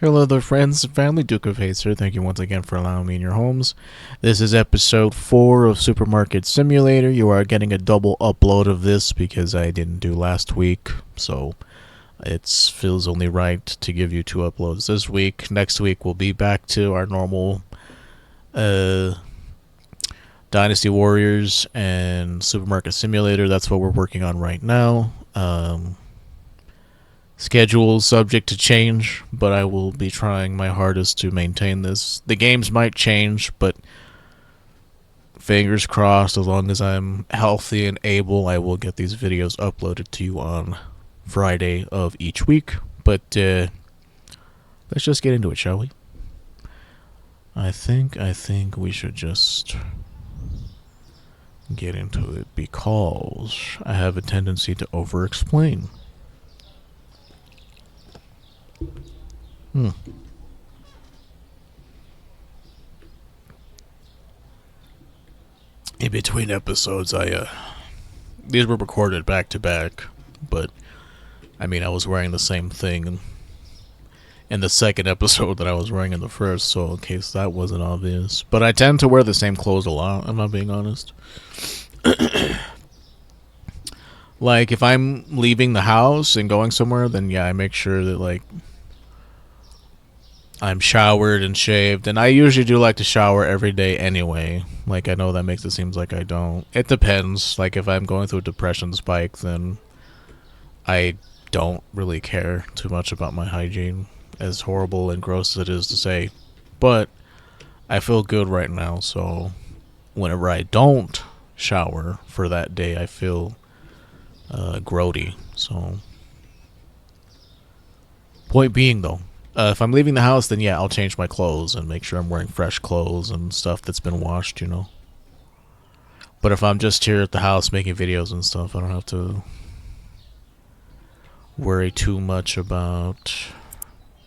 Hello there friends and family, Duke of Haze here. Thank you once again for allowing me in your homes. This is episode 4 of Supermarket Simulator. You are getting a double upload of this because I didn't do last week, so it feels only right to give you 2 uploads this week. Next week we'll be back to our normal Dynasty Warriors and Supermarket Simulator. That's what we're working on right now. Schedule subject to change, but I will be trying my hardest to maintain this. The games might change, but fingers crossed, as long as I'm healthy and able, I will get these videos uploaded to you on Friday of each week. But let's just get into it, shall we? I think we should just get into it because I have a tendency to over-explain. In between episodes, these were recorded back to back, but I mean, I was wearing the same thing in the second episode that I was wearing in the first, so in case that wasn't obvious. But I tend to wear the same clothes a lot, I'm not being honest. Like, if I'm leaving the house and going somewhere, then yeah, I make sure that, like, I'm showered and shaved, and I usually do like to shower every day anyway. Like, I know that makes it seem like I don't. It depends. Like, if I'm going through a depression spike, then I don't really care too much about my hygiene, as horrible and gross as it is to say. But I feel good right now, so whenever I don't shower for that day, I feel grody. So, point being, though, if I'm leaving the house, then yeah, I'll change my clothes and make sure I'm wearing fresh clothes and stuff that's been washed, you know. But if I'm just here at the house making videos and stuff, I don't have to worry too much about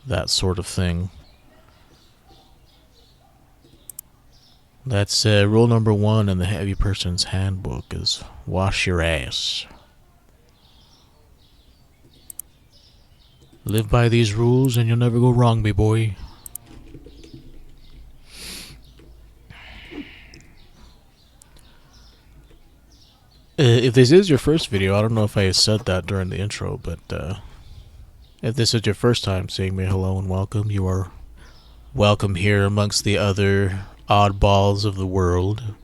that sort of thing. That's rule number 1 in the Heavy Person's Handbook is wash your ass. Live by these rules and you'll never go wrong, me boy. If this is your first video, I don't know if I said that during the intro, but if this is your first time seeing me, hello and welcome. You are welcome here amongst the other oddballs of the world.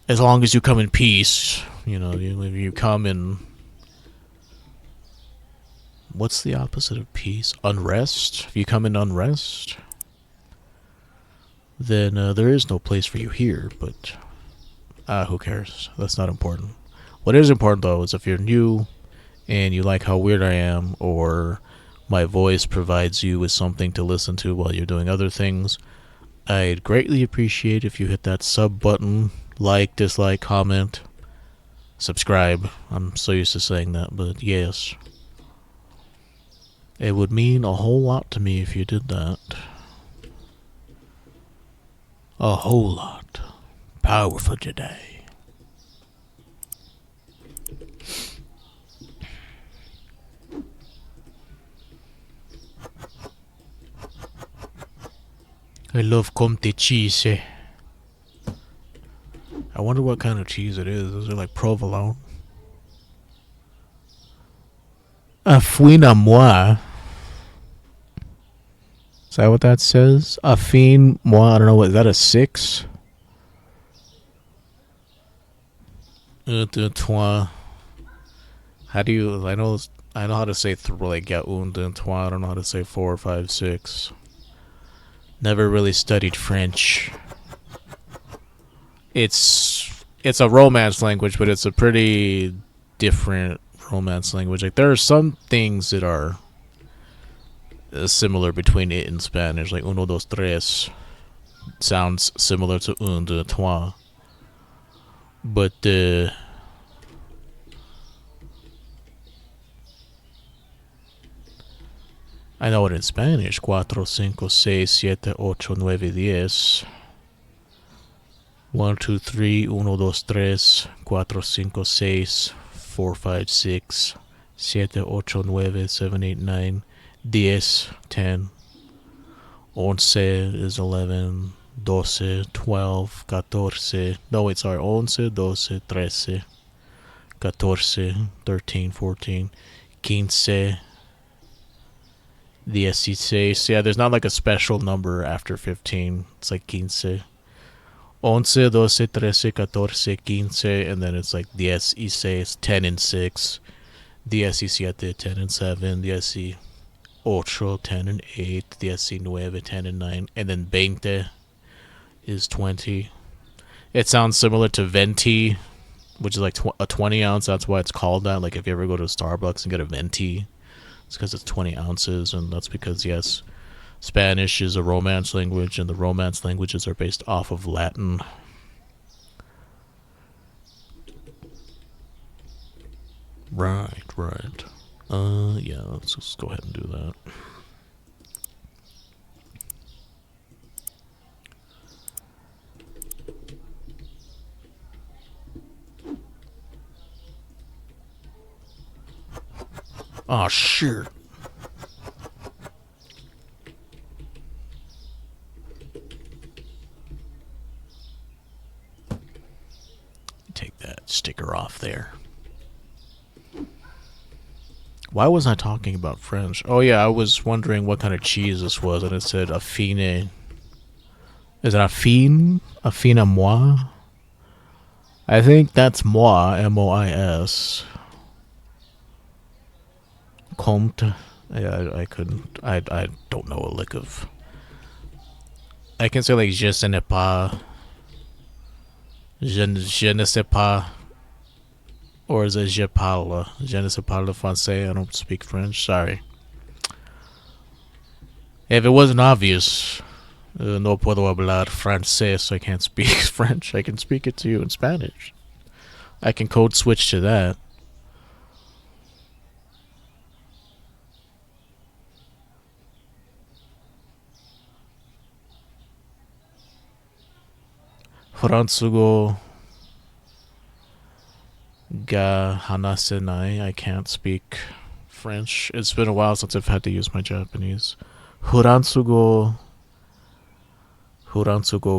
As long as you come in peace, you know, if you come in... What's the opposite of peace? Unrest? If you come in unrest, then there is no place for you here, but who cares? That's not important. What is important, though, is if you're new and you like how weird I am, or my voice provides you with something to listen to while you're doing other things, I'd greatly appreciate if you hit that sub button, like, dislike, comment, subscribe. I'm so used to saying that, but yes. It would mean a whole lot to me if you did that. A whole lot. Powerful today. I love Comte cheese. I wonder what kind of cheese it is. Is it like provolone? Affine à moi. Is that what that says? Affine moi. I don't know. Is that a 6? Toi. How do you? I know how to say like un de toi. I don't know how to say 4, 5, 6. Never really studied French. It's a Romance language, but it's a pretty different Romance language. Like, there are some things that are similar between it and Spanish, like uno, dos, tres sounds similar to un, deux, trois. But I know it in Spanish. 4, 5, 6, 7, 8, 9, 10. 1, 2, 3, 1, 2, 3, 4, 5, 6, 4, 5, 6, 7, 8, 9, 7, 8, 9, 10, 10. Once is 11. 12, 12, 14. No, wait, sorry. 11, 12, 13, 14, 13, 14, 15, 16. Yeah, there's not like a special number after 15. It's like 15. 11, 12, 13, 14, 15, and then it's like 10 y 6, 10 and 6, 10 y 7, 10 and 7, 10 y 8, 10 and 8, 10 y 9, 10 and 9, and then 20 is 20. It sounds similar to venti, which is like a 20 ounce. That's why it's called that. Like if you ever go to Starbucks and get a venti, it's because it's 20 ounces, and that's because, yes, Spanish is a Romance language, and the Romance languages are based off of Latin. Right, right. Yeah, let's just go ahead and do that. Oh, shit. Take that sticker off there. Why was I talking about French? Oh, yeah, I was wondering what kind of cheese this was, and it said affine. Is it affine? Affine à moi? I think that's moi, M-O-I-S. Comte. Yeah, I couldn't. I don't know a lick of. I can say like je ne pas. Je ne sais pas. Or is it je parle? Je ne sais parle français. I don't speak French. Sorry. If it wasn't obvious, no puedo hablar francés, so I can't speak French. I can speak it to you in Spanish. I can code switch to that. Fransugo ga hanasenai. I can't speak French. It's been a while since I've had to use my Japanese. Furansugo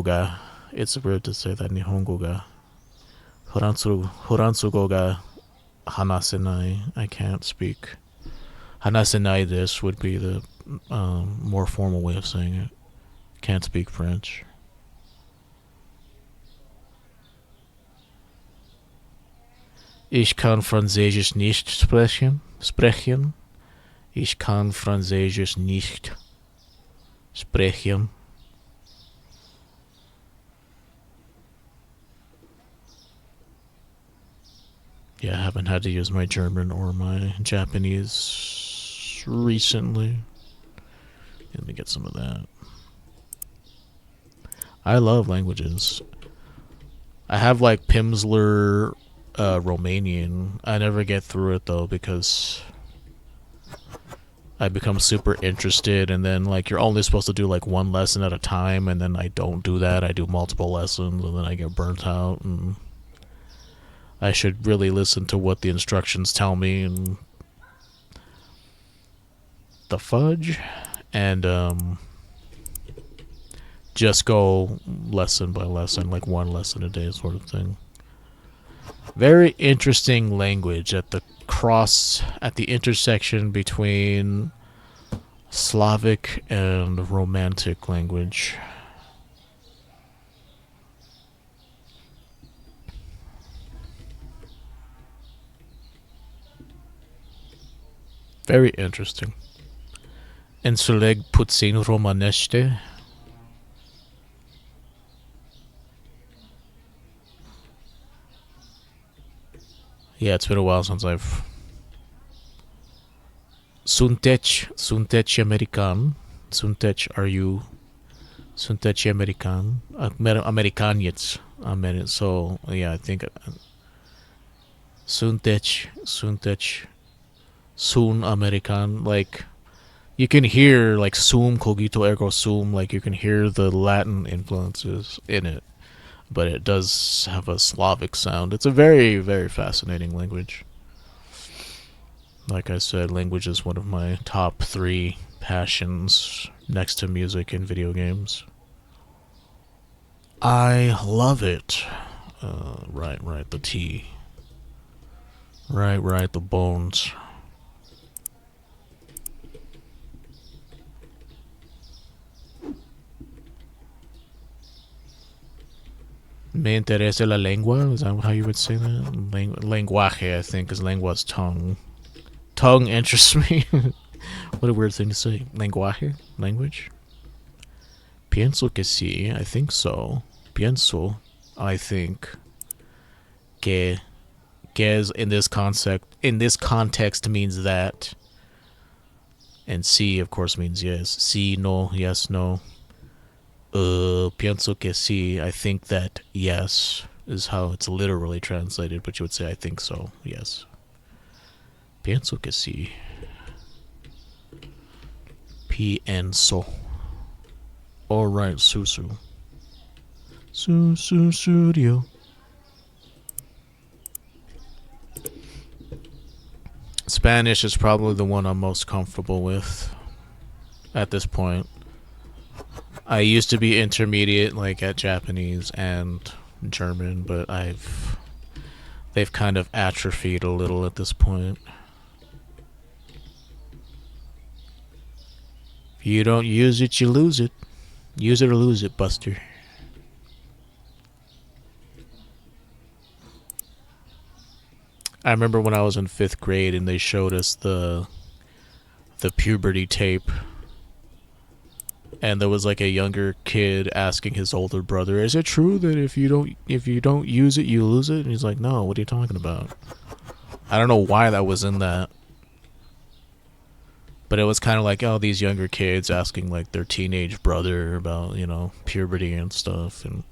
ga. It's weird to say that Nihongo ga. Furansugo ga hanasenai. I can't speak. Hanasenai this would be the more formal way of saying it. Can't speak French. Ich kann Französisch nicht sprechen. Ich kann Französisch nicht sprechen. Yeah, I haven't had to use my German or my Japanese recently. Let me get some of that. I love languages. I have like Pimsleur Romanian. I never get through it though because I become super interested, and then like you're only supposed to do like one lesson at a time, and then I don't do that. I do multiple lessons, and then I get burnt out. And I should really listen to what the instructions tell me, and the fudge, and just go lesson by lesson, like one lesson a day, sort of thing. Very interesting language at the intersection between Slavic and Romantic language. Very interesting. Înțeleg puțin românește. Yeah, it's been a while since I've. Sunteci American. Sunteci, are you? Sunteci American. Americaniets. So, yeah, I think. Sunteci. Sun American. Like, you can hear, like, sum cogito ergo sum. Like, you can hear the Latin influences in it. But it does have a Slavic sound. It's a very, very fascinating language. Like I said, language is one of my top 3 passions next to music and video games. I love it. Right, the T. Right, the bones. Me interesa la lengua. Is that how you would say that? Lenguaje, I think, is lengua's tongue. Tongue interests me. What a weird thing to say. Lenguaje? Language? Pienso que sí. I think so. Pienso. I think. Que. Que is in this concept. In this context means that. And sí, of course, means yes. Sí, no, yes, no. Pienso que sí. I think that yes is how it's literally translated, but you would say I think so. Yes. Pienso que sí. Pienso. Alright, Susu. Susu Studio. Spanish is probably the one I'm most comfortable with at this point. I used to be intermediate, like at Japanese and German, but they've kind of atrophied a little at this point. If you don't use it, you lose it. Use it or lose it, Buster. I remember when I was in 5th grade and they showed us the puberty tape, and there was like a younger kid asking his older brother, "Is it true that if you don't use it, you lose it?" And he's like, "No, what are you talking about?" I don't know why that was in that, but it was kind of like, oh, these younger kids asking like their teenage brother about, puberty and stuff, and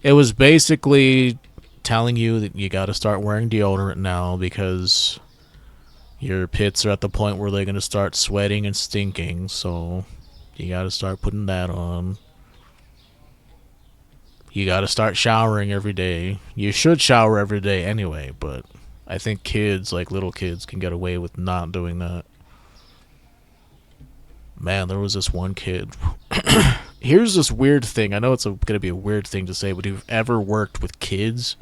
it was basically telling you that you got to start wearing deodorant now because your pits are at the point where they're going to start sweating and stinking, so you got to start putting that on. You got to start showering every day. You should shower every day anyway, but I think kids, like little kids, can get away with not doing that. Man, there was this one kid. Here's this weird thing. I know it's going to be a weird thing to say, but if you've ever worked with kids,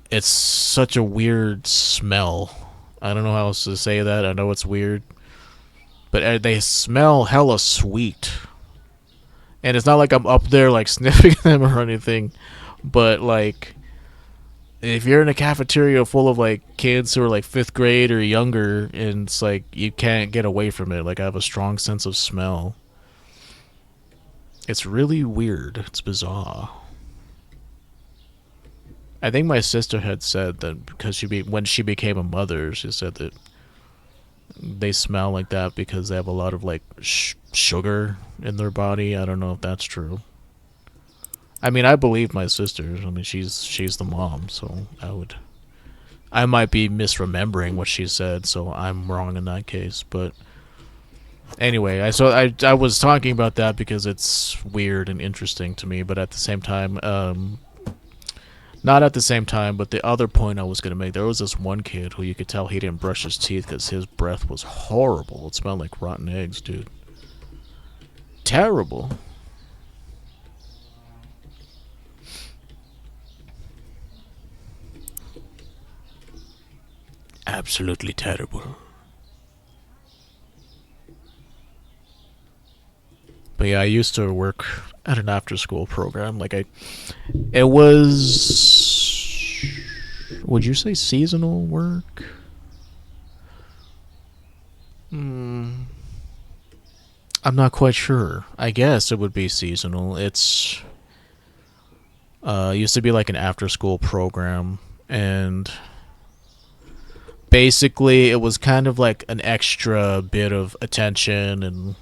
it's such a weird smell. I don't know how else to say that. I know it's weird, but they smell hella sweet. And it's not like I'm up there like sniffing them or anything, but like if you're in a cafeteria full of like kids who are like 5th grade or younger, and it's like you can't get away from it. Like I have a strong sense of smell. It's really weird. It's bizarre. I think my sister had said that because when she became a mother, she said that they smell like that because they have a lot of like sugar in their body. I don't know if that's true. I mean, I believe my sister. I mean, she's the mom, so I might be misremembering what she said, so I'm wrong in that case. But anyway, I was talking about that because it's weird and interesting to me, but at the same time, not at the same time, but the other point I was going to make, there was this one kid who you could tell he didn't brush his teeth because his breath was horrible. It smelled like rotten eggs, dude. Terrible. Absolutely terrible. But yeah, I used to work at an after-school program. It was, would you say seasonal work? I'm not quite sure. I guess it would be seasonal. It used to be like an after-school program, and basically it was kind of like an extra bit of attention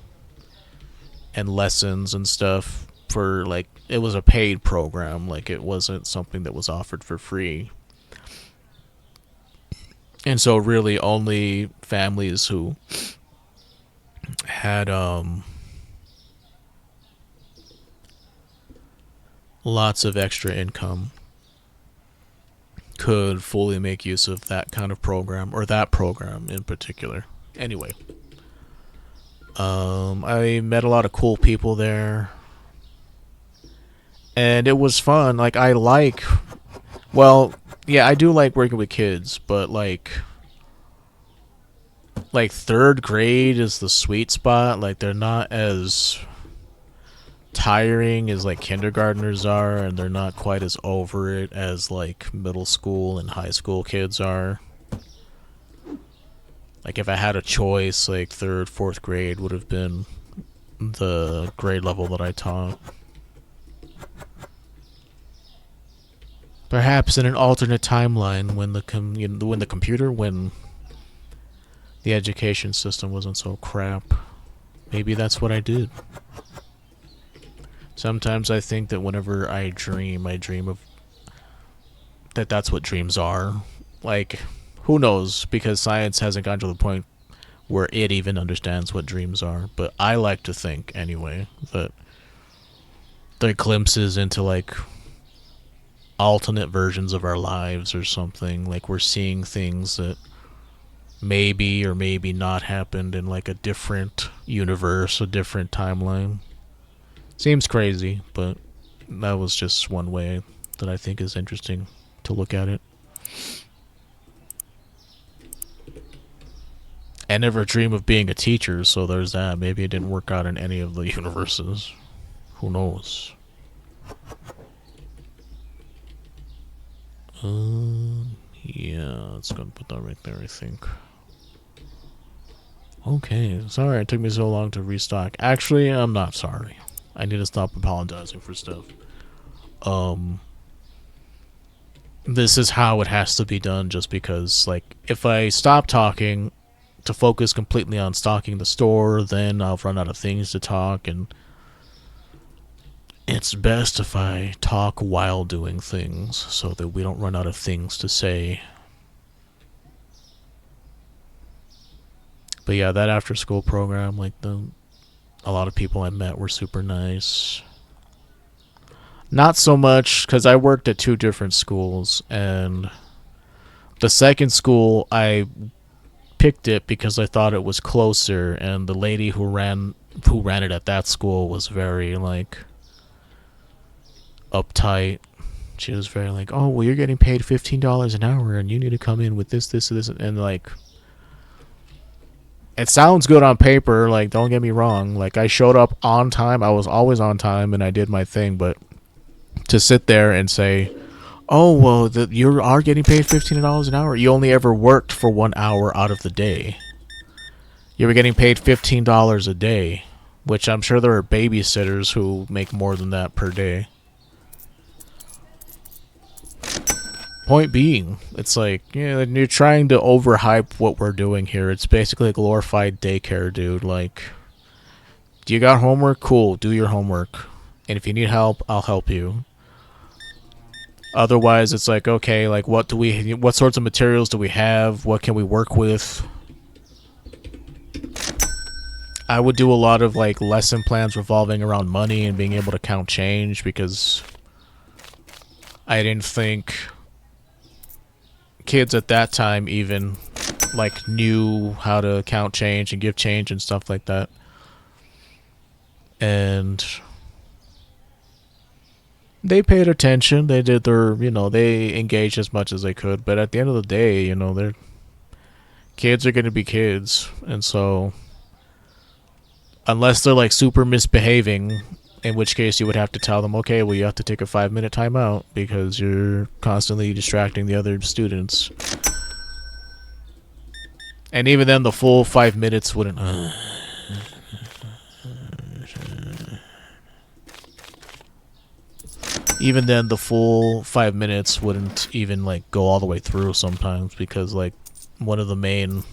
and lessons and stuff for like, it was a paid program, like it wasn't something that was offered for free. And so really only families who had lots of extra income could fully make use of that kind of program, or that program in particular. Anyway, I met a lot of cool people there, and it was fun. Like, well, yeah, I do like working with kids, but like third grade is the sweet spot. Like, they're not as tiring as like kindergartners are, and they're not quite as over it as like middle school and high school kids are. Like, if I had a choice, like third, fourth grade would have been the grade level that I taught. Perhaps in an alternate timeline, when the education system wasn't so crap, maybe that's what I did. Sometimes I think that whenever I dream of that's what dreams are. Like, who knows? Because science hasn't gotten to the point where it even understands what dreams are. But I like to think, anyway, that they're glimpses into, like, alternate versions of our lives or something. Like, we're seeing things that maybe or maybe not happened in, like, a different universe, a different timeline. Seems crazy, but that was just one way that I think is interesting to look at it. I never dream of being a teacher, so there's that. Maybe it didn't work out in any of the universes. Who knows? Yeah, it's gonna put that right there, I think. Okay, sorry it took me so long to restock. Actually, I'm not sorry. I need to stop apologizing for stuff. This is how it has to be done, just because, like, if I stop talking to focus completely on stocking the store, then I'll run out of things to talk, and it's best if I talk while doing things, so that we don't run out of things to say. But yeah, that after school program, like, a lot of people I met were super nice. Not so much, because I worked at two different schools, and the second school, I picked it because I thought it was closer, and the lady who ran it at that school was very, like, uptight. She was very like, oh, well, you're getting paid $15 an hour, and you need to come in with this, and, like, it sounds good on paper, like, don't get me wrong. Like, I showed up on time, I was always on time, and I did my thing, but to sit there and say, oh, well, you are getting paid $15 an hour. You only ever worked for 1 hour out of the day. You were getting paid $15 a day, which I'm sure there are babysitters who make more than that per day. Point being, it's like, yeah, you're trying to overhype what we're doing here. It's basically a glorified daycare, dude. Like, do you got homework? Cool, do your homework. And if you need help, I'll help you. Otherwise, it's like, okay, like, what sorts of materials do we have? What can we work with? I would do a lot of, like, lesson plans revolving around money and being able to count change, because I didn't think kids at that time even, like, knew how to count change and give change and stuff like that. And they paid attention. They did their, they engaged as much as they could. But at the end of the day, their kids are going to be kids. And so, unless they're, like, super misbehaving, in which case you would have to tell them, okay, well, you have to take a 5-minute timeout because you're constantly distracting the other students. And even then, the full 5 minutes wouldn't... Even then, the full 5 minutes wouldn't even, like, go all the way through sometimes, because, like, one of the main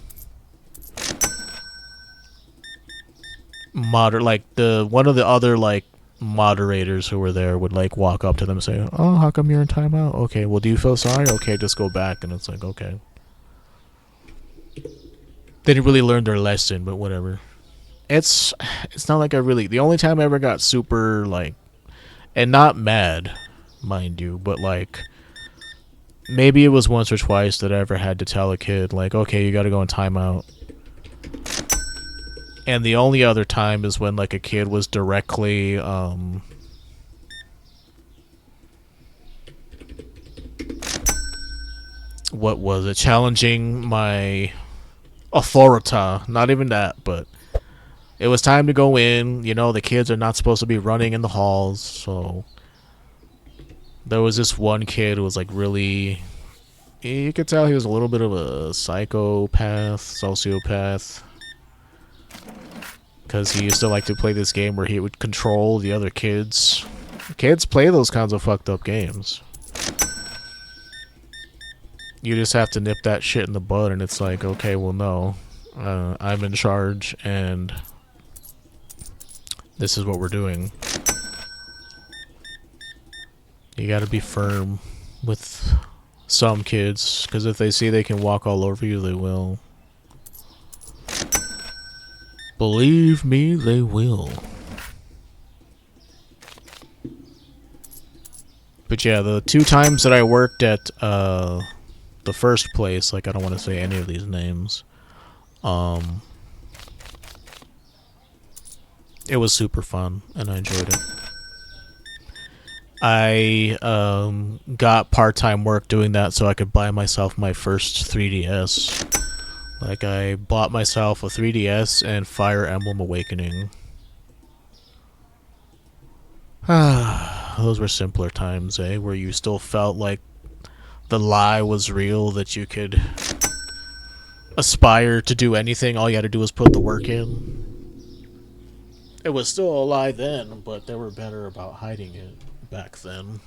one of the other, like, moderators who were there would, like, walk up to them and say, oh, how come you're in timeout? Okay, well, do you feel sorry? Okay, just go back. And it's like, okay. They didn't really learn their lesson, but whatever. It's not like the only time I ever got super, like, and not mad, mind you, but, like, maybe it was once or twice that I ever had to tell a kid, like, okay, you gotta go in timeout. And the only other time is when, like, a kid was directly, what was it? Challenging my authority. Not even that, but it was time to go in. You know, the kids are not supposed to be running in the halls, so there was this one kid who was, like, really... You could tell he was a little bit of a psychopath, sociopath. Because he used to like to play this game where he would control the other kids. Kids play those kinds of fucked up games. You just have to nip that shit in the bud, and it's like, okay, well, no. I'm in charge, and this is what we're doing. You gotta be firm with some kids, because if they see they can walk all over you, they will. Believe me, they will. But yeah, the 2 times that I worked at the first place, like, I don't want to say any of these names, it was super fun, and I enjoyed it. I got part-time work doing that so I could buy myself my first 3DS. Like, I bought myself a 3DS and Fire Emblem Awakening. Those were simpler times, eh? Where you still felt like the lie was real, that you could aspire to do anything. All you had to do was put the work in. It was still a lie then, but they were better about hiding it back then.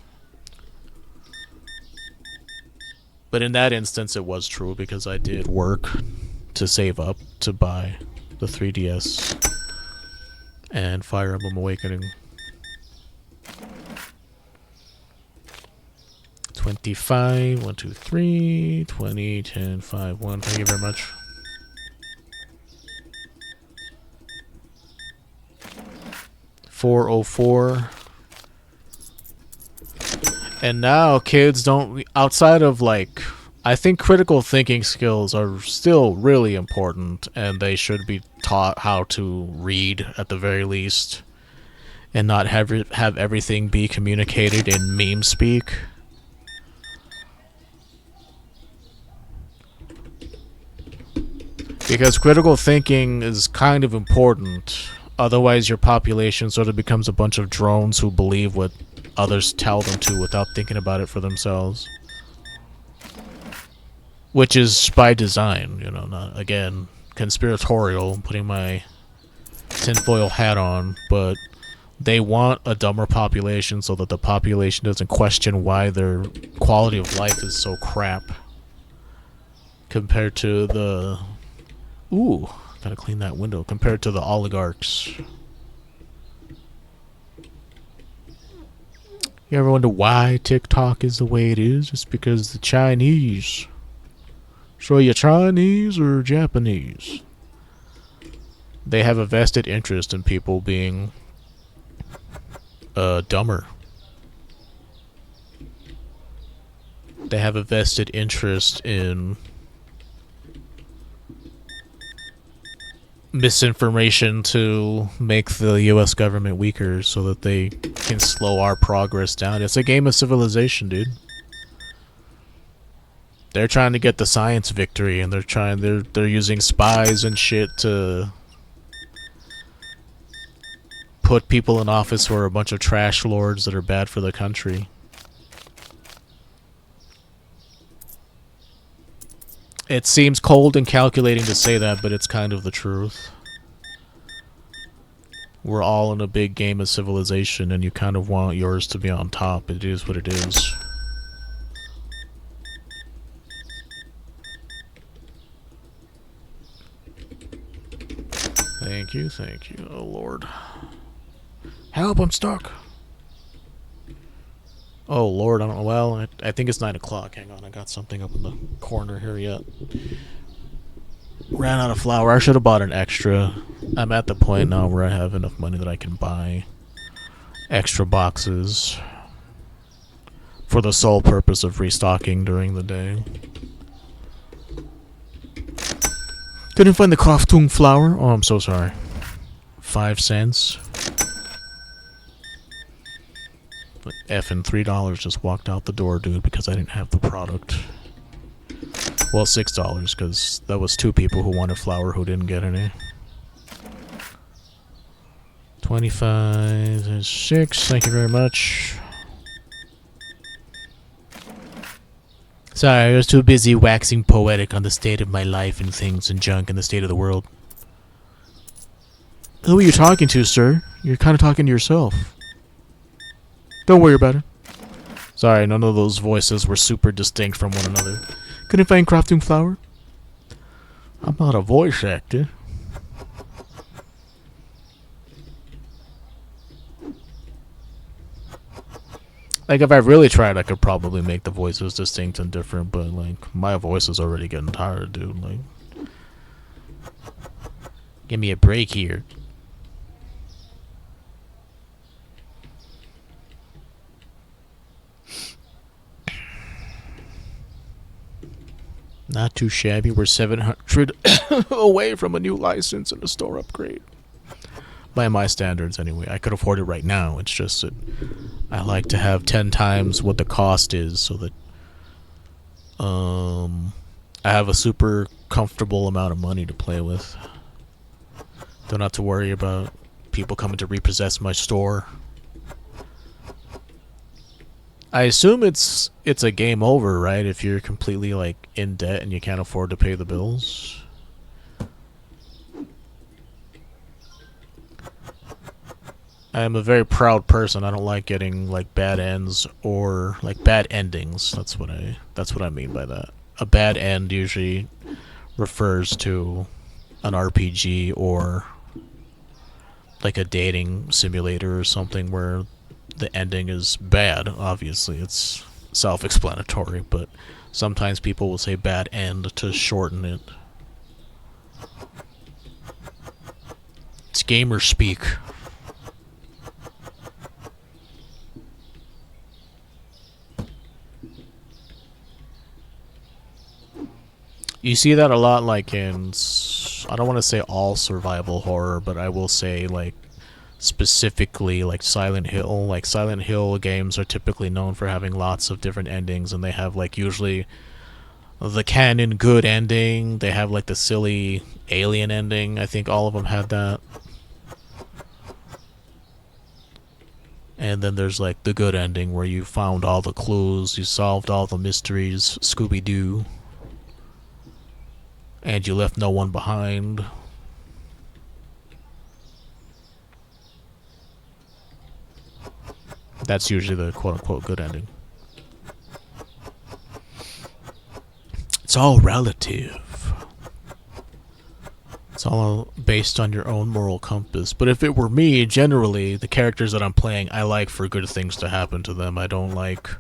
But in that instance, it was true, because I did work to save up to buy the 3DS and Fire Emblem Awakening. 25, 1, 2, 3, 20, 10, 5, 1. Thank you very much. $404. And now kids don't, outside of, like, I think critical thinking skills are still really important, and they should be taught how to read at the very least, and not have everything be communicated in meme speak. Because critical thinking is kind of important, otherwise your population sort of becomes a bunch of drones who believe what others tell them to without thinking about it for themselves. Which is by design, you know, not, again, conspiratorial, putting my tinfoil hat on, but they want a dumber population so that the population doesn't question why their quality of life is so crap compared to the... Ooh, gotta clean that window. Compared to the oligarchs. You ever wonder why TikTok is the way it is? It's because the Chinese. So you're Chinese or Japanese? They have a vested interest in people being dumber. They have a vested interest in misinformation to make the US government weaker so that they can slow our progress down. It's a game of civilization, dude. They're trying to get the science victory, and they're using spies and shit to put people in office who are a bunch of trash lords that are bad for the country. It seems cold and calculating to say that, but it's kind of the truth. We're all in a big game of civilization, and you kind of want yours to be on top. It is what it is. Thank you, thank you. Oh, Lord. Help, I'm stuck. Oh, Lord, I don't know. Well, I think it's 9 o'clock. Hang on, I got something up in the corner here yet. Ran out of flour. I should have bought an extra. I'm at the point now where I have enough money that I can buy extra boxes. for the sole purpose of restocking during the day. Couldn't find the Kraftung flour? Oh, I'm so sorry. 5 cents. But effing $3 just walked out the door, dude, because I didn't have the product. Well, $6, because that was 2 people who wanted flour who didn't get any. 25 is 6. Thank you very much. Sorry, I was too busy waxing poetic on the state of my life and things and junk and the state of the world. Who are you talking to, sir? You're kind of talking to yourself. Don't worry about it. Sorry, none of those voices were super distinct from one another. Couldn't find crafting flour? I'm not a voice actor. Like, if I really tried, I could probably make the voices distinct and different, but, like, my voice is already getting tired, dude. Like, give me a break here. Not too shabby. We're 700 away from a new license and a store upgrade. By my standards, anyway. I could afford it right now. It's just that I like to have 10 times what the cost is so that I have a super comfortable amount of money to play with. Don't have to worry about people coming to repossess my store. I assume it's a game over, right? If you're completely like in debt and you can't afford to pay the bills. I am a very proud person. I don't like getting like bad ends or like bad endings. That's what I mean by that. A bad end usually refers to an RPG or like a dating simulator or something where the ending is bad. Obviously, it's self-explanatory, but sometimes people will say bad end to shorten it. It's gamer speak. You see that a lot, like in, I don't want to say all survival horror, but I will say like specifically like Silent Hill. Like Silent Hill games are typically known for having lots of different endings, and they have like usually the canon good ending. They have like the silly alien ending. I think all of them had that. And then there's like the good ending where you found all the clues, you solved all the mysteries, Scooby-Doo. And you left no one behind. That's usually the quote-unquote good ending. It's all relative. It's all based on your own moral compass. But if it were me, generally, the characters that I'm playing, I like for good things to happen to them. I don't like...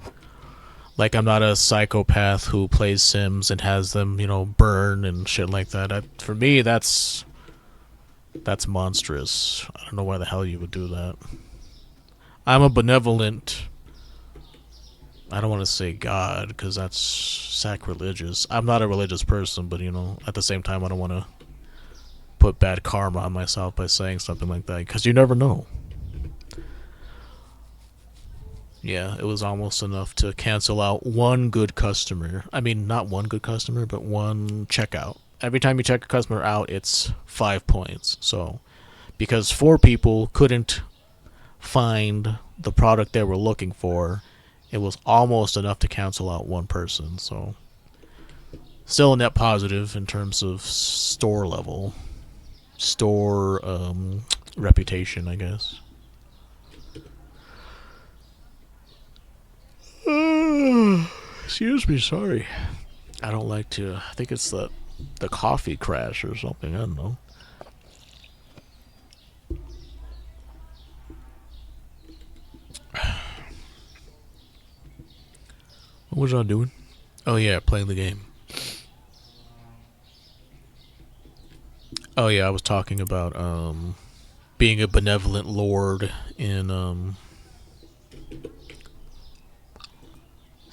Like, I'm not a psychopath who plays Sims and has them, you know, burn and shit like that. For me, that's monstrous. I don't know why the hell you would do that. I'm a benevolent... I don't want to say God, because that's sacrilegious. I'm not a religious person, but, you know, at the same time, I don't want to put bad karma on myself by saying something like that, because you never know. Yeah, it was almost enough to cancel out one good customer. I mean, not one good customer, but one checkout. Every time you check a customer out, it's 5 points. So, because 4 people couldn't find the product they were looking for, it was almost enough to cancel out one person. So, still a net positive in terms of store level. Store reputation, I guess. Excuse me, sorry. I don't like to... I think it's the coffee crash or something. I don't know. What was I doing? Oh yeah, playing the game. Oh yeah, I was talking about being a benevolent lord in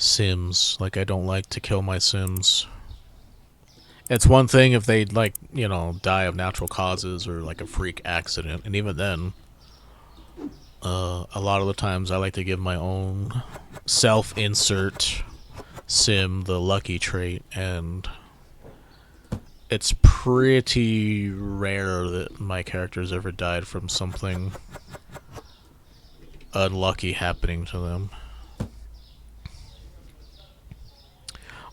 Sims. Like, I don't like to kill my Sims. It's one thing if they, like, you know, die of natural causes or like a freak accident, and even then, a lot of the times I like to give my own self-insert sim the lucky trait, and it's pretty rare that my characters ever died from something unlucky happening to them.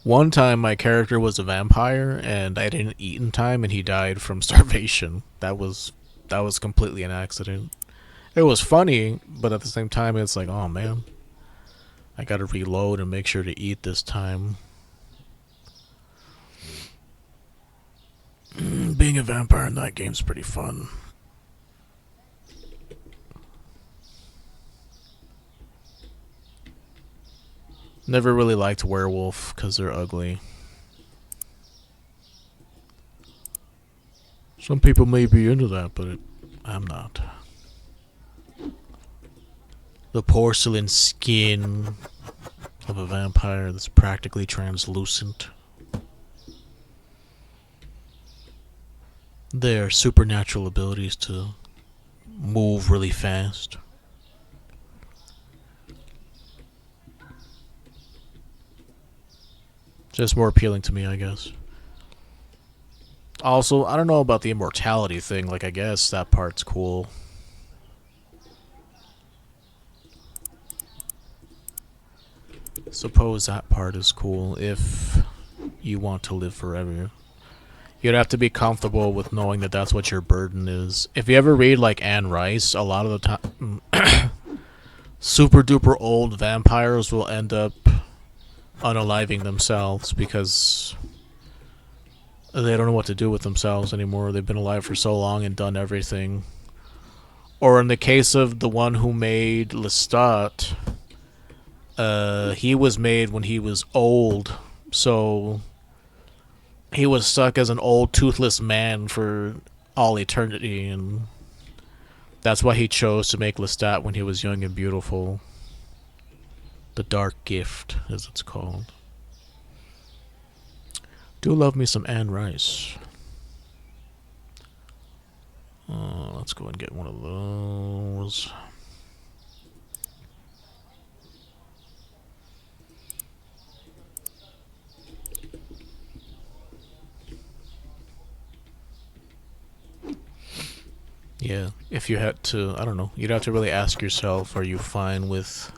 One time my character was a vampire and I didn't eat in time and he died from starvation. That was completely an accident. It was funny, but at the same time it's like, oh man, I gotta reload and make sure to eat this time. Being a vampire in that game's pretty fun. Never really liked werewolf because they're ugly. Some people may be into that, but I'm not. The porcelain skin of a vampire that's practically translucent. Their supernatural abilities to move really fast. Just more appealing to me, I guess. Also, I don't know about the immortality thing. Like, I guess that part's cool. Suppose that part is cool if you want to live forever. You'd have to be comfortable with knowing that that's what your burden is. If you ever read, like, Anne Rice, a lot of the time, super duper old vampires will end up unaliving themselves because they don't know what to do with themselves anymore. They've been alive for so long and done everything. Or in the case of the one who made Lestat, he was made when he was old, so he was stuck as an old toothless man for all eternity, and that's why he chose to make Lestat when he was young and beautiful. The Dark Gift, as it's called. Do love me some Anne Rice. Let's go and get one of those. Yeah, if you had to, I don't know, you'd have to really ask yourself, are you fine with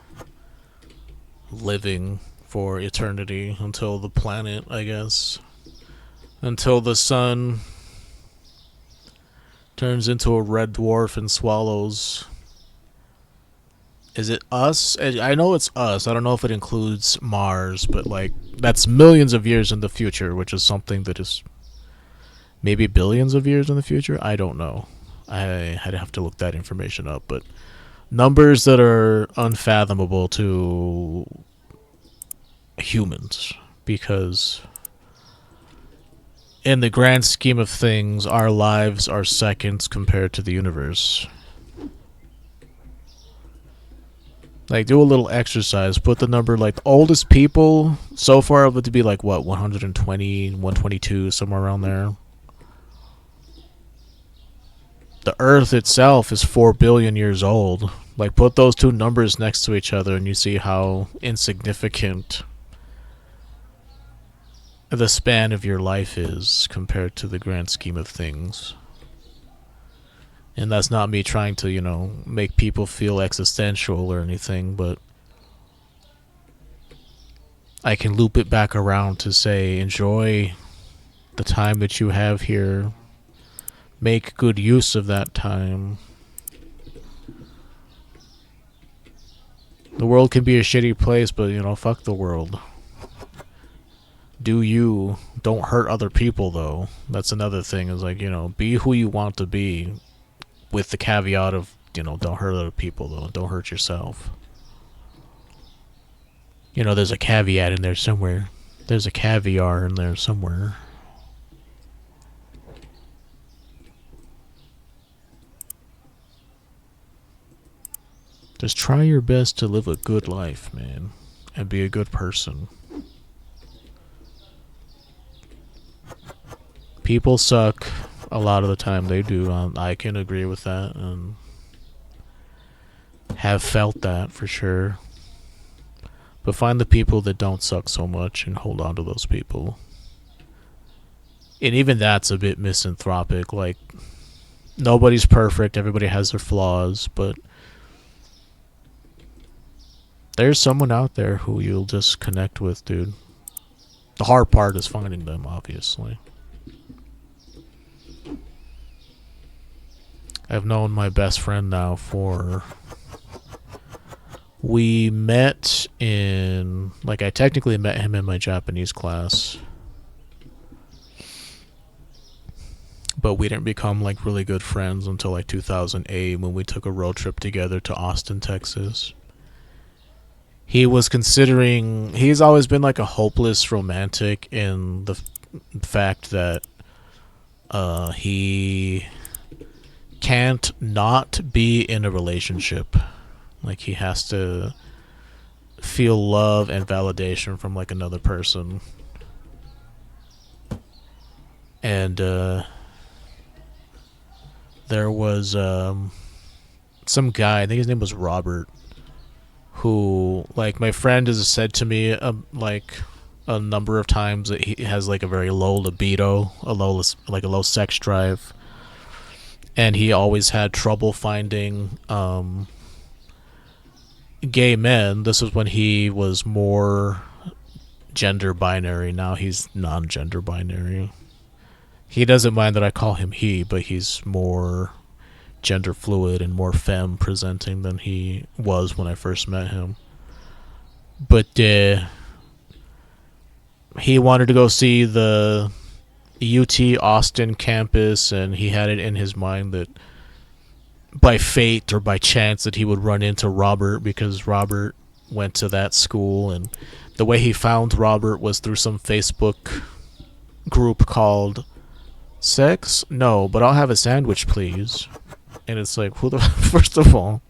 living for eternity until the planet, I guess? Until the sun turns into a red dwarf and swallows. Is it us? I know it's us. I don't know if it includes Mars, but like that's millions of years in the future, which is something that is maybe billions of years in the future. I don't know. I'd have to look that information up, but numbers that are unfathomable to humans because in the grand scheme of things, our lives are seconds compared to the universe. Like, do a little exercise. Put the number, like, the oldest people so far would be, like, what, 120, 122, somewhere around there. The Earth itself is 4 billion years old. Like, put those two numbers next to each other and you see how insignificant the span of your life is compared to the grand scheme of things. And that's not me trying to, you know, make people feel existential or anything, but I can loop it back around to say, enjoy the time that you have here. Make good use of that time. The world can be a shitty place, but, you know, fuck the world. Do you. Don't hurt other people, though. That's another thing, is like, you know, be who you want to be, with the caveat of, you know, don't hurt other people, though. Don't hurt yourself. You know, there's a caveat in there somewhere. There's a caviar in there somewhere. Just try your best to live a good life, man. and be a good person. People suck a lot of the time, they do. I can agree with that and have felt that for sure. But find the people that don't suck so much and hold on to those people. And even that's a bit misanthropic. Like, nobody's perfect, everybody has their flaws, but there's someone out there who you'll just connect with, dude. The hard part is finding them, obviously. I've known my best friend now for... We met in... Like, I technically met him in my Japanese class. But we didn't become, like, really good friends until, like, 2008 when we took a road trip together to Austin, Texas. He was considering... He's always been, like, a hopeless romantic in the fact that he can't not be in a relationship. Like, he has to feel love and validation from, like, another person. And there was some guy, I think his name was Robert, who, like, my friend has said to me, like, a number of times that he has, like, a very low libido, a low sex drive, and he always had trouble finding gay men. This was when he was more gender binary. Now he's non-gender binary. He doesn't mind that I call him he, but he's more gender fluid and more femme presenting than he was when I first met him. But he wanted to go see the UT Austin campus, and he had it in his mind that by fate or by chance that he would run into Robert, because Robert went to that school, and the way he found Robert was through some Facebook group called Sex? No, but I'll have a sandwich, please. And it's like, who the... First of all,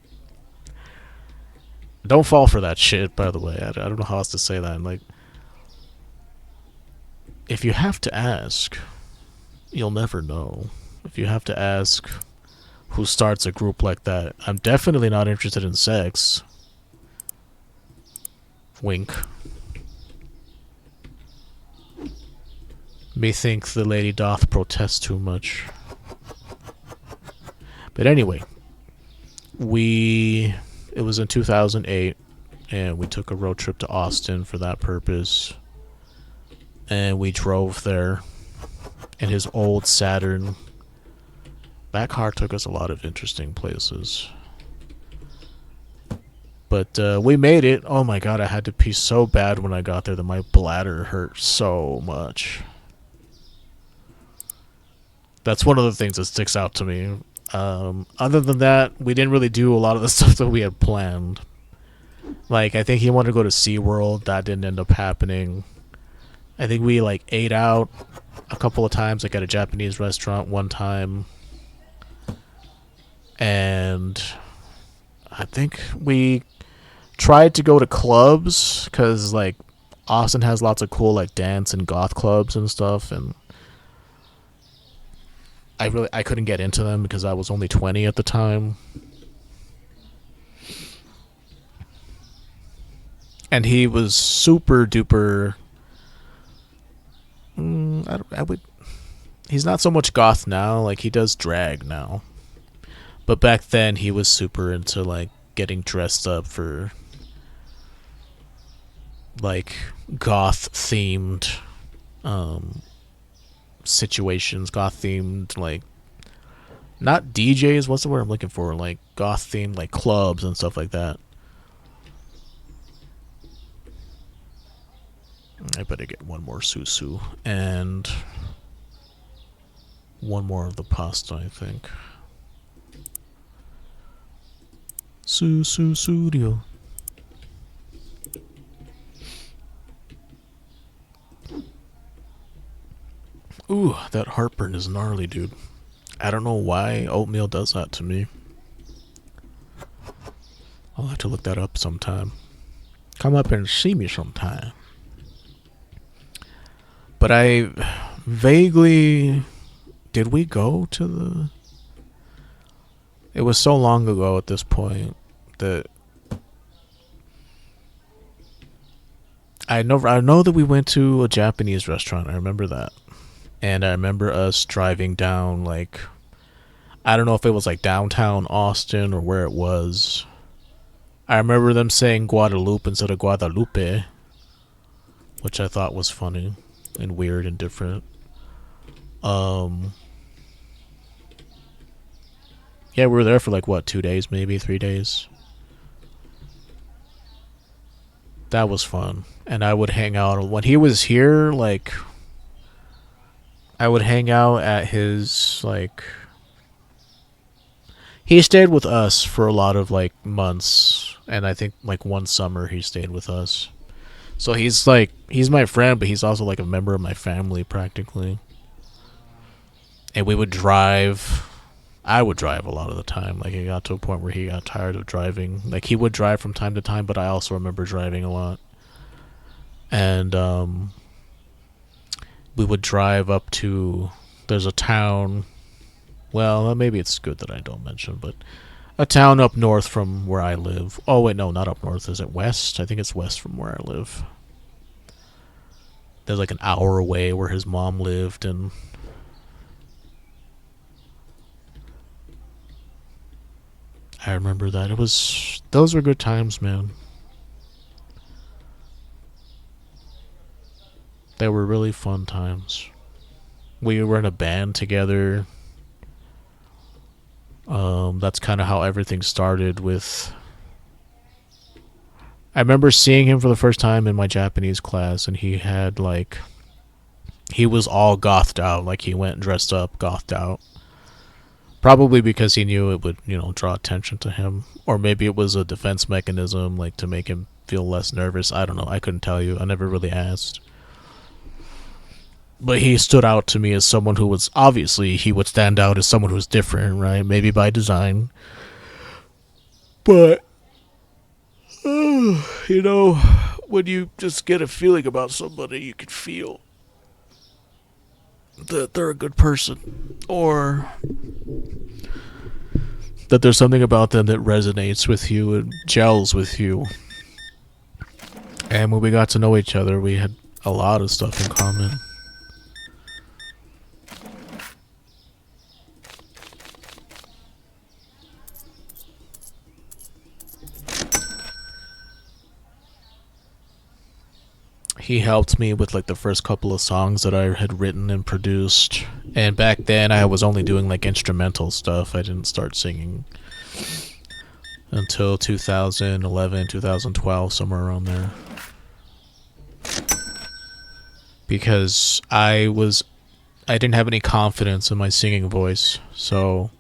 don't fall for that shit, by the way. I don't know how else to say that. And, like, if you have to ask, you'll never know. If you have to ask who starts a group like that, I'm definitely not interested in sex. Wink. Methink the lady doth protest too much. But anyway, it was in 2008, and we took a road trip to Austin for that purpose. And we drove there in his old Saturn. That car took us a lot of interesting places. But we made it. Oh my god, I had to pee so bad when I got there that my bladder hurt so much. That's one of the things that sticks out to me. Other than that, we didn't really do a lot of the stuff that we had planned. Like, I think he wanted to go to SeaWorld. That didn't end up happening. I think we, like, ate out a couple of times, like at a Japanese restaurant one time. And I think we tried to go to clubs, because, like, Austin has lots of cool, like, dance and goth clubs and stuff, and I couldn't get into them because I was only 20 at the time. And he was super duper... he's not so much goth now. Like, he does drag now. But back then, he was super into, like, getting dressed up for, like, goth-themed situations. Goth-themed, like, not DJs, what's the word I'm looking for? Like, goth-themed, like, clubs and stuff like that. I better get one more susu. And one more of the pasta, I think. Susudio. Ooh, that heartburn is gnarly, dude. I don't know why oatmeal does that to me. I'll have to look that up sometime. Come up and see me sometime. But I vaguely... Did we go to the... It was so long ago at this point that... I know that we went to a Japanese restaurant. I remember that. And I remember us driving down, like... I don't know if it was like downtown Austin or where it was. I remember them saying Guadalupe instead of Guadalupe, which I thought was funny and weird and different. Yeah, we were there for like what, 2 days, maybe 3 days. That was fun. And I would hang out when he was here, like I would hang out at his like he stayed with us for a lot of like months, and I think like one summer he stayed with us. So he's my friend, but he's also like a member of my family practically. And we would drive. I would drive a lot of the time. Like it got to a point where he got tired of driving. Like he would drive from time to time, but I also remember driving a lot. And we would drive up to there's a town. Well, maybe it's good that I don't mention, but a town up north from where I live. Oh wait, no, not up north. Is it west? I think it's west from where I live. There's like an hour away where his mom lived, and I remember that. Those were good times, man. They were really fun times. We were in a band together. That's kind of how everything started with... I remember seeing him for the first time in my Japanese class, and he had, like... He was all gothed out. Like, he went dressed up, gothed out. Probably because he knew it would, draw attention to him. Or maybe it was a defense mechanism, like, to make him feel less nervous. I don't know. I couldn't tell you. I never really asked. But he stood out to me as someone who was... Obviously, he would stand out as someone who was different, right? Maybe by design. But... when you just get a feeling about somebody, you can feel that they're a good person. Or... that there's something about them that resonates with you and gels with you. And when we got to know each other, we had a lot of stuff in common. He helped me with like the first couple of songs that I had written and produced. And back then I was only doing like instrumental stuff. I didn't start singing until 2011, 2012, somewhere around there. Because I didn't have any confidence in my singing voice. So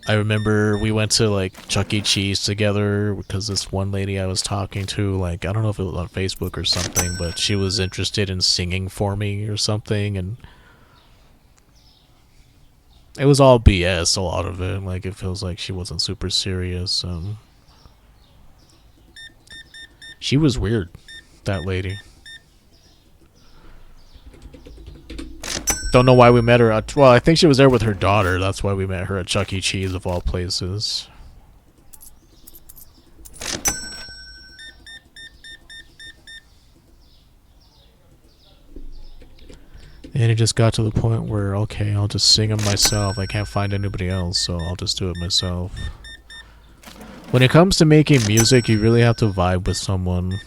I remember we went to like Chuck E. Cheese together because this one lady I was talking to, like, I don't know if it was on Facebook or something, but she was interested in singing for me or something, and it was all BS, a lot of it. Like, it feels like she wasn't super serious. She was weird, that lady. Don't know why we met her. Well, I think she was there with her daughter. That's why we met her at Chuck E. Cheese, of all places. And it just got to the point where, okay, I'll just sing them myself. I can't find anybody else, so I'll just do it myself. When it comes to making music, you really have to vibe with someone.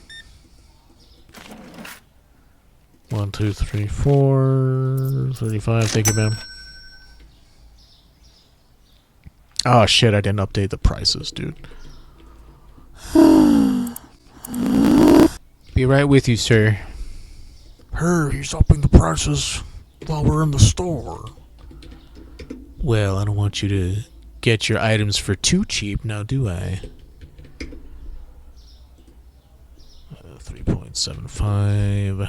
1, 2, 3, 4, 35. Thank you, ma'am. Oh shit! I didn't update the prices, dude. Be right with you, sir. He's upping the prices while we're in the store. Well, I don't want you to get your items for too cheap, now do I? 3.75.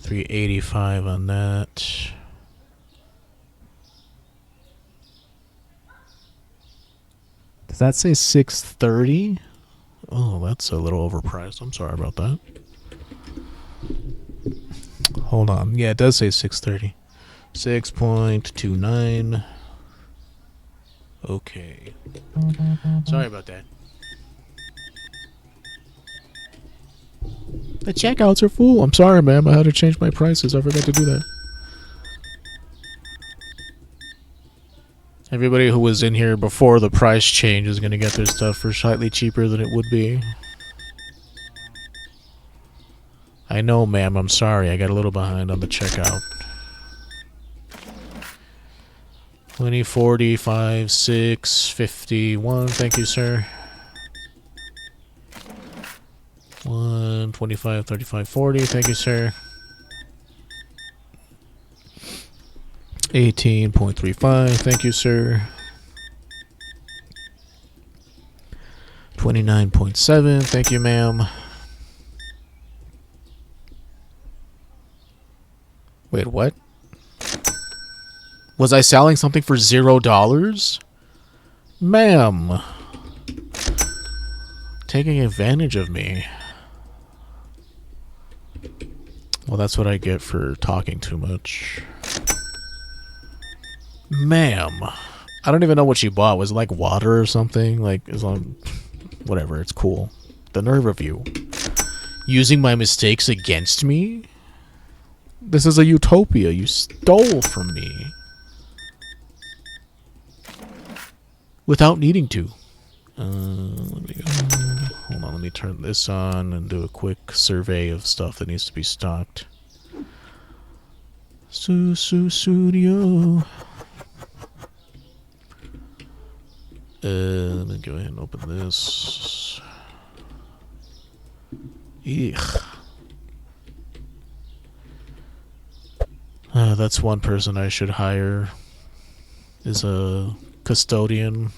385 on that. Does that say 630? Oh, that's a little overpriced. I'm sorry about that. Hold on. Yeah, it does say 630. 6.29. Okay. Sorry about that. The checkouts are full. I'm sorry, ma'am. I had to change my prices. I forgot to do that. Everybody who was in here before the price change is going to get their stuff for slightly cheaper than it would be. I know, ma'am. I'm sorry. I got a little behind on the checkout. 20, 40, 5, 6, 51. Thank you, sir. 1, 25, 35, 40. Thank you, sir. 18.35. Thank you, sir. 29.7. Thank you, ma'am. Wait, what? Was I selling something for $0? Ma'am. Taking advantage of me. Well, that's what I get for talking too much. Ma'am. I don't even know what she bought. Was it like water or something? Like, as long... Whatever, it's cool. The nerve of you. Using my mistakes against me? This is a utopia. You stole from me. Without needing to. Let me go. Hold on, let me turn this on and do a quick survey of stuff that needs to be stocked. Studio. Let me go ahead and open this. Eek. That's one person I should hire. Is a custodian.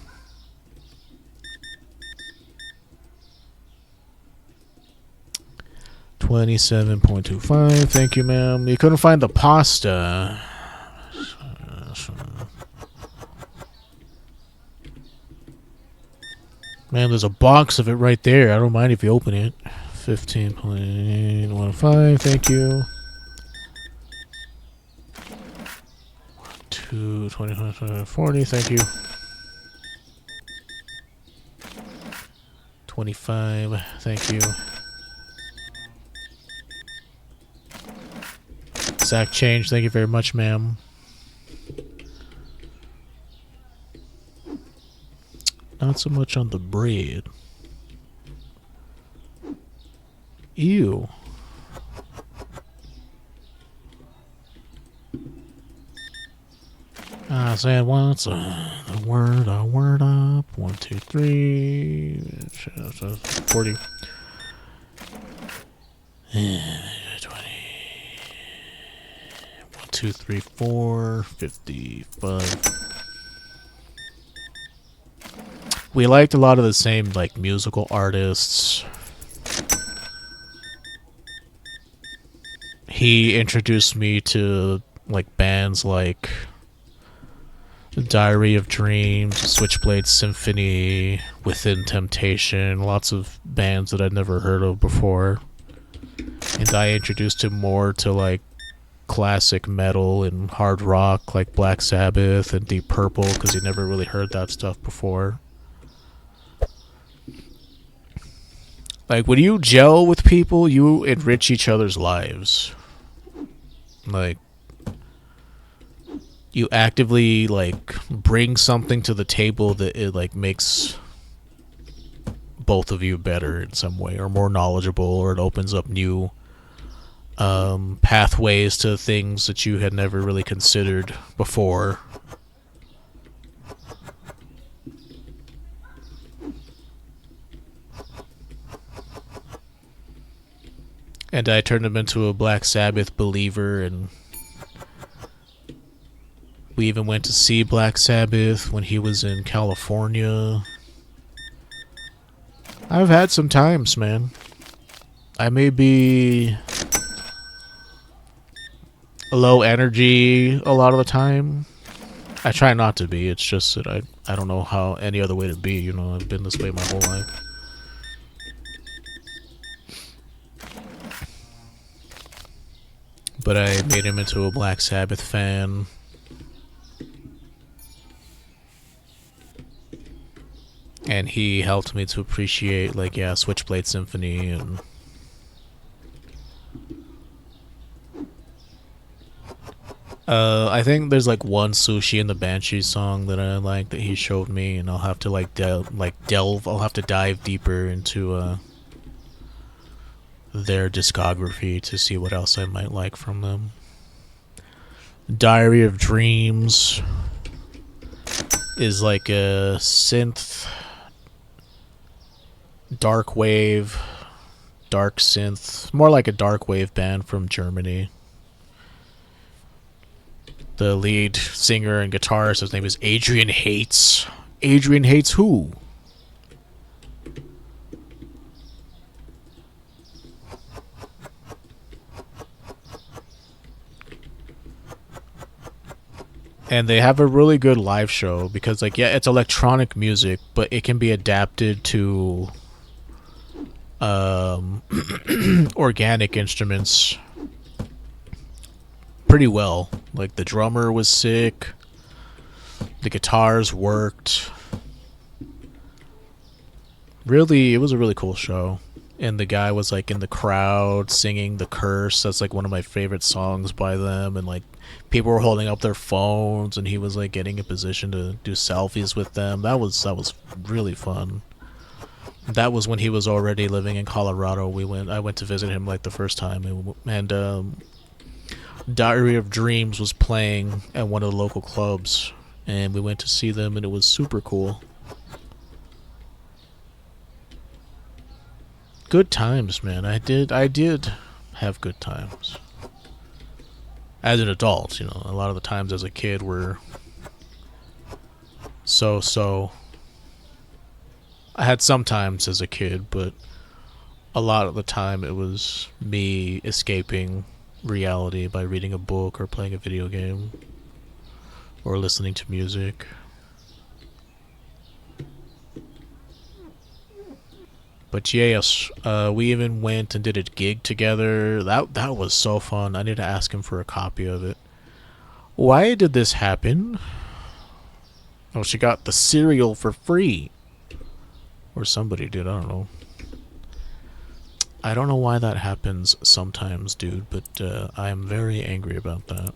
$27.25. Thank you, ma'am. You couldn't find the pasta. Man, there's a box of it right there. I don't mind if you open it. 15.15. Thank you. 2, 20, 40. Thank you. 25. Thank you. Exact change. Thank you very much, ma'am. Not so much on the bread. Ew. I said, what's the word? A word up. 1, 2, 3. 40. 20. 1, 2, 3, 4. 55. We liked a lot of the same, like, musical artists. He introduced me to, like, bands like Diary of Dreams, Switchblade Symphony, Within Temptation, lots of bands that I'd never heard of before. And I introduced him more to, like, classic metal and hard rock, like Black Sabbath and Deep Purple, because he never really heard that stuff before. Like, when you gel with people, you enrich each other's lives. Like, you actively, like, bring something to the table that it, like, makes both of you better in some way, or more knowledgeable, or it opens up new pathways to things that you had never really considered before. And I turned him into a Black Sabbath believer, and we even went to see Black Sabbath when he was in California. I've had some times, man. I may be low energy a lot of the time. I try not to be. It's just that I don't know how any other way to be. You know, I've been this way my whole life. but I made him into a Black Sabbath fan. And he helped me to appreciate, like, yeah, Switchblade Symphony and I think there's like one Sushi and the Banshee song that I like that he showed me, and I'll have to I'll have to dive deeper into their discography to see what else I might like from them. Diary of Dreams is like a synth, dark wave, dark synth, more like a dark wave band from Germany. The lead singer and guitarist, his name is Adrian Hates. Adrian Hates who? And they have a really good live show because, like, yeah, it's electronic music, but it can be adapted to organic instruments pretty well. Like, the drummer was sick, the guitars worked. Really, it was a really cool show. And the guy was like in the crowd singing The Curse. That's like one of my favorite songs by them. And like people were holding up their phones, and he was like getting in position to do selfies with them. That was really fun. That was when he was already living in Colorado. I went to visit him like the first time, and Diary of Dreams was playing at one of the local clubs, and we went to see them, and it was super cool. Good times, man. I did have good times. As an adult, you know, a lot of the times as a kid were so. I had some times as a kid, but a lot of the time it was me escaping reality by reading a book or playing a video game or listening to music. But yes, we even went and did a gig together. That was so fun. I need to ask him for a copy of it. Why did this happen? Oh, she got the cereal for free. Or somebody did, I don't know. I don't know why that happens sometimes, dude, but I am very angry about that.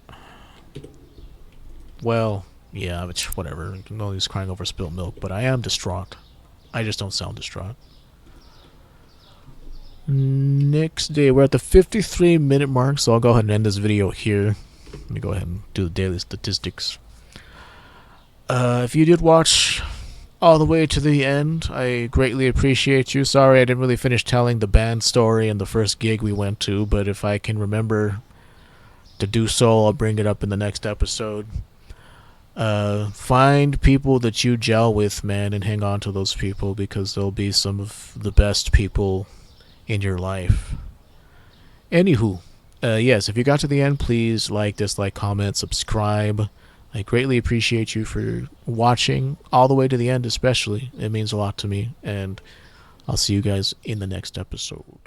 Well, yeah, whatever. Nobody's crying over spilt milk, but I am distraught. I just don't sound distraught. Next day, we're at the 53-minute mark, so I'll go ahead and end this video here. Let me go ahead and do the daily statistics. If you did watch all the way to the end, I greatly appreciate you. Sorry I didn't really finish telling the band story and the first gig we went to, but if I can remember to do so, I'll bring it up in the next episode. Find people that you gel with, man, and hang on to those people, because they'll be some of the best people in your life. Anywho, yes, if you got to the end, please like, dislike, comment, subscribe. I greatly appreciate you for watching all the way to the end, especially. It means a lot to me, and I'll see you guys in the next episode.